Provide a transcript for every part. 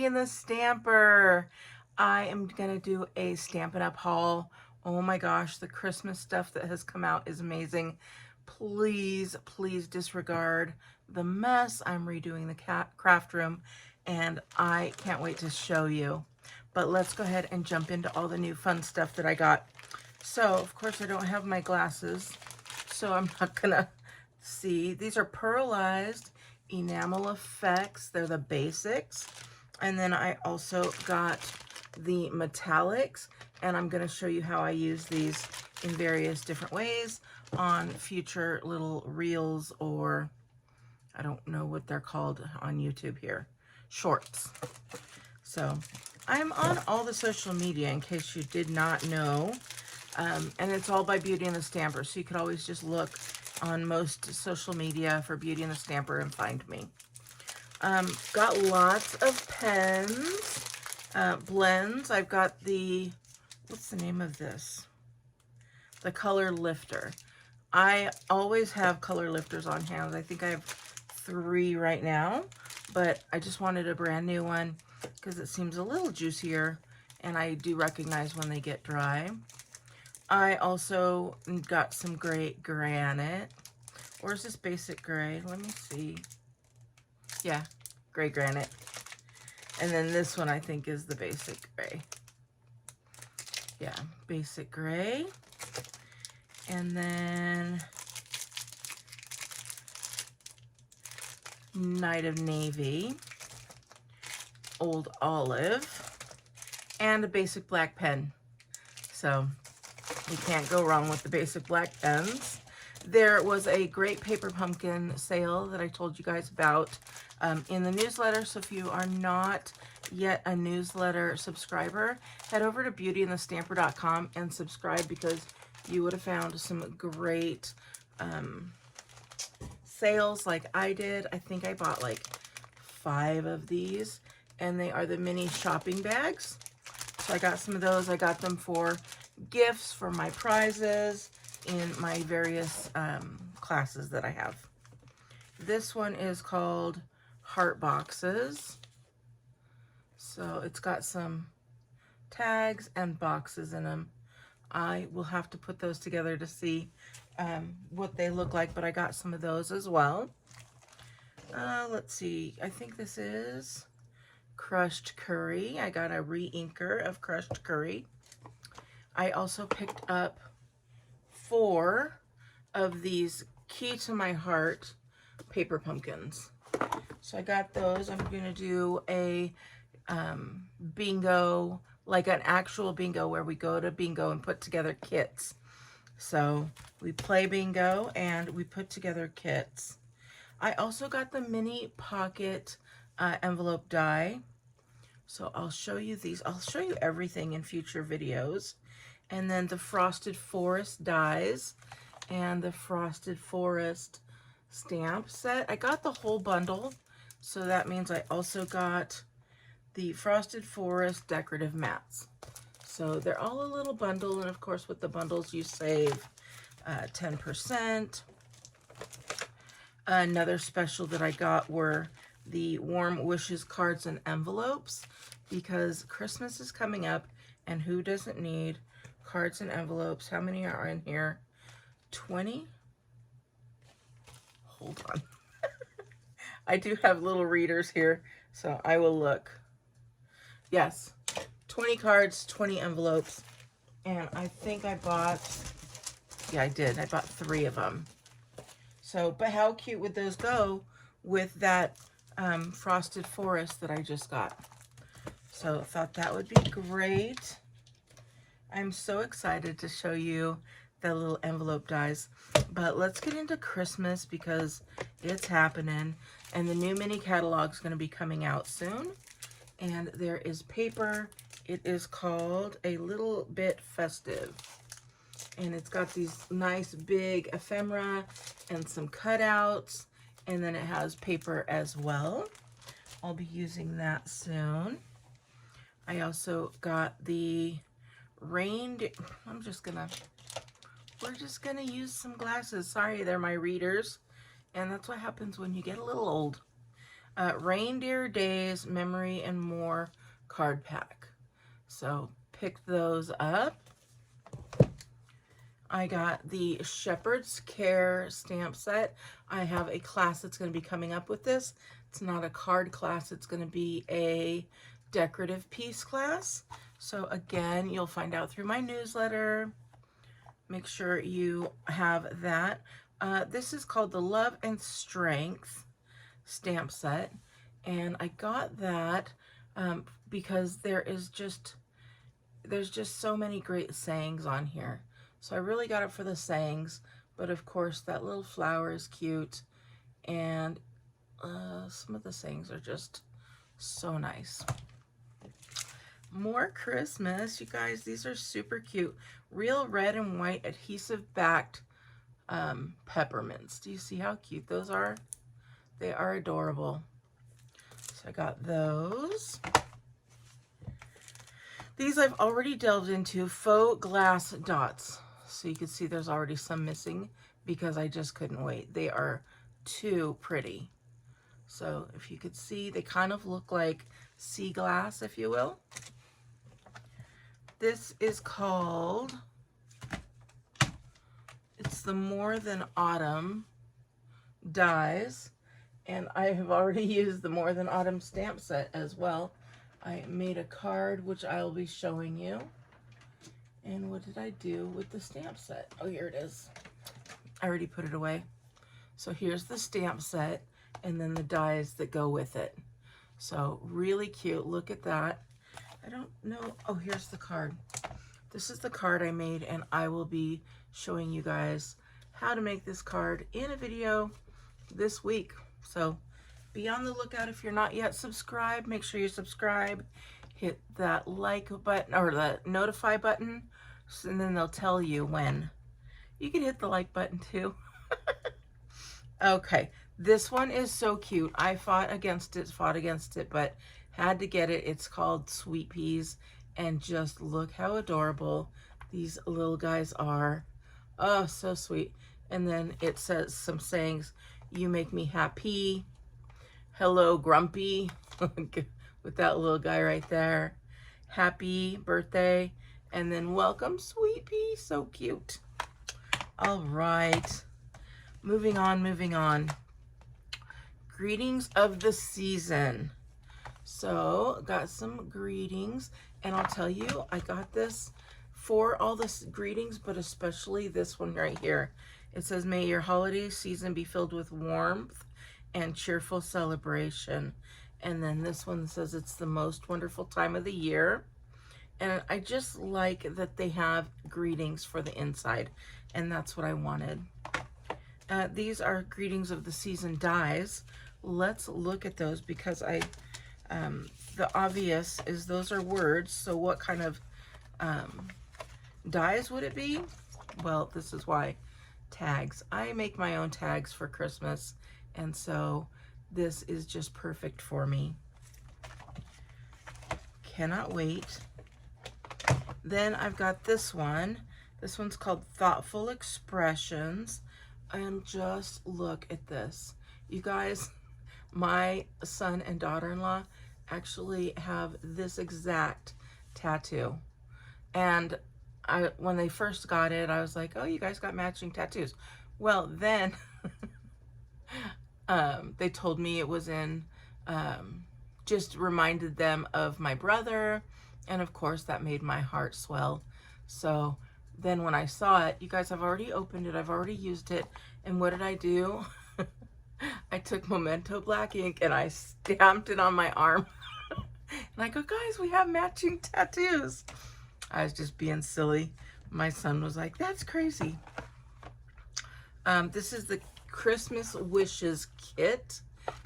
Beauty and the Stamper. I am going to do a Stampin' Up haul. Oh my gosh, the Christmas stuff that has come out is amazing. Please, please disregard the mess. I'm redoing the craft room and I can't wait to show you. But let's go ahead and jump into all the new fun stuff that I got. So, of course, I don't have my glasses, so I'm not gonna see. These are pearlized enamel effects. They're the basics. And then I also got the metallics, and I'm gonna show you how I use these in various different ways on future little reels, or I don't know what they're called on YouTube here, shorts. So I'm on all the social media in case you did not know. And it's all by Beauty and the Stamper. So you could always just look on most social media for Beauty and the Stamper and find me. Got lots of pens, blends. I've got the, what's the name of this? The color lifter. I always have color lifters on hand. I think I have 3 right now, but I just wanted a brand new one because it seems a little juicier, and I do recognize when they get dry. I also got some gray granite. Or is this basic gray? Let me see. Yeah, gray granite. And then this one I think is the basic gray. Yeah, basic gray. And then Night of Navy, Old Olive, and a basic black pen. So you can't go wrong with the basic black pens. There was a great paper pumpkin sale that I told you guys about in the newsletter. So if you are not yet a newsletter subscriber, head over to beautyandthestamper.com and subscribe, because you would have found some great sales like I did. I think I bought like 5 of these, and they are the mini shopping bags. So I got some of those. I got them for gifts for my prizes in my various classes that I have. This one is called Heart Boxes. So it's got some tags and boxes in them. I will have to put those together to see what they look like, but I got some of those as well. Let's see, I think this is Crushed Curry. I got a re-inker of Crushed Curry. I also picked up 4 of these Key to My Heart paper pumpkins. So I got those. I'm going to do a bingo, like an actual bingo where we go to bingo and put together kits. So we play bingo and we put together kits. I also got the mini pocket envelope die. So I'll show you these. I'll show you everything in future videos. And then the Frosted Forest dies and the Frosted Forest stamp set. I got the whole bundle, so that means I also got the Frosted Forest decorative mats. So they're all a little bundle, and of course with the bundles you save 10%. Another special that I got were the Warm Wishes cards and envelopes, because Christmas is coming up, and who doesn't need cards and envelopes? How many are in here? 20? Hold on. I do have little readers here, so I will look. Yes, 20 cards, 20 envelopes, and I think I bought, yeah, I did. I bought 3 of them. So, but how cute would those go with that Frosted Forest that I just got? So I thought that would be great. I'm so excited to show you the little envelope dies. But let's get into Christmas because it's happening. And the new mini catalog is going to be coming out soon. And there is paper. It is called A Little Bit Festive. And it's got these nice big ephemera and some cutouts. And then it has paper as well. I'll be using that soon. I also got the reindeer. We're just gonna use some glasses. Sorry, they're my readers. And that's what happens when you get a little old. Reindeer Days Memory and More card pack. So pick those up. I got the Shepherd's Care stamp set. I have a class that's going to be coming up with this. It's not a card class. It's going to be a decorative piece class. So again, you'll find out through my newsletter. Make sure you have that. This is called the Love and Strength stamp set. And I got that because there's just so many great sayings on here. So I really got it for the sayings, but of course that little flower is cute, and some of the sayings are just so nice. More Christmas, you guys. These are super cute. Real red and white adhesive backed peppermints. Do you see how cute those are? They are adorable. So I got those. These I've already delved into, faux glass dots. So you can see there's already some missing because I just couldn't wait. They are too pretty. So if you could see, they kind of look like sea glass, if you will. This is called, it's the More Than Autumn dies. And I have already used the More Than Autumn stamp set as well. I made a card, which I'll be showing you. And what did I do with the stamp set? Oh, here it is. I already put it away. So here's the stamp set, and then the dies that go with it. So really cute. Look at that. I don't know. Oh, here's the card. This is the card I made, and I will be showing you guys how to make this card in a video this week. So be on the lookout. If you're not yet subscribed, make sure you subscribe. Hit that like button or the notify button, and then they'll tell you when. You can hit the like button too. Okay, this one is so cute. I fought against it, but had to get it. It's called Sweet Peas, and just look how adorable these little guys are. Oh, so sweet. And then it says some sayings. You make me happy. Hello, Grumpy. With that little guy right there. Happy birthday. And then welcome, Sweet Pea. So cute. All right. Moving on. Greetings of the season. So, got some greetings. And I'll tell you, I got this for all the greetings, but especially this one right here. It says, may your holiday season be filled with warmth and cheerful celebration. And then this one says it's the most wonderful time of the year. And I just like that they have greetings for the inside. And that's what I wanted. These are greetings of the season dies. Let's look at those because the obvious is those are words. So what kind of dies would it be? Well, this is why. Tags. I make my own tags for Christmas. And so this is just perfect for me. Cannot wait. Then I've got this one. This one's called Thoughtful Expressions. And just look at this. You guys, my son and daughter-in-law actually have this exact tattoo. And when they first got it, I was like, oh, you guys got matching tattoos. Well, then they told me it was in, just reminded them of my brother. And of course, that made my heart swell. So then when I saw it, you guys, I've already opened it. I've already used it. And what did I do? I took Memento black ink and I stamped it on my arm. And I go, guys, we have matching tattoos. I was just being silly. My son was like, that's crazy. This is the Christmas Wishes kit.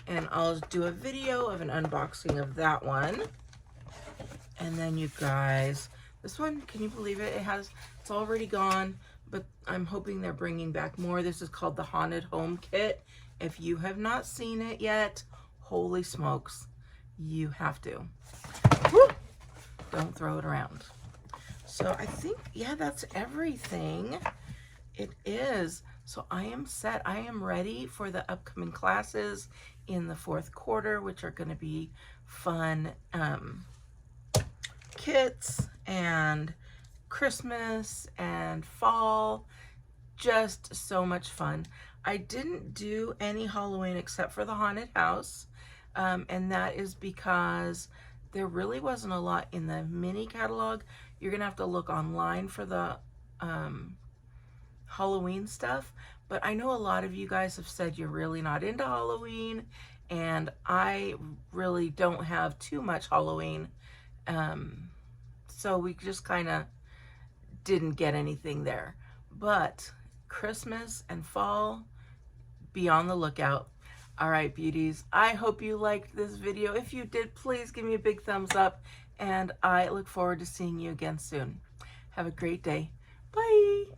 And I'll do a video of an unboxing of that one. And then you guys, this one, can you believe it? It's already gone, but I'm hoping they're bringing back more. This is called the Haunted Home Kit. If you have not seen it yet, holy smokes, you have to. Woo! Don't throw it around. So I think, yeah, that's everything. It is. So I am set. I am ready for the upcoming classes in the fourth quarter, which are going to be fun kits and Christmas and fall. Just so much fun. I didn't do any Halloween except for the haunted house, and that is because there really wasn't a lot in the mini catalog. You're gonna have to look online for the Halloween stuff, but I know a lot of you guys have said you're really not into Halloween, and I really don't have too much Halloween, so we just kind of didn't get anything there. But Christmas and fall, be on the lookout. All right, beauties, I hope you liked this video. If you did, please give me a big thumbs up, and I look forward to seeing you again soon. Have a great day. Bye.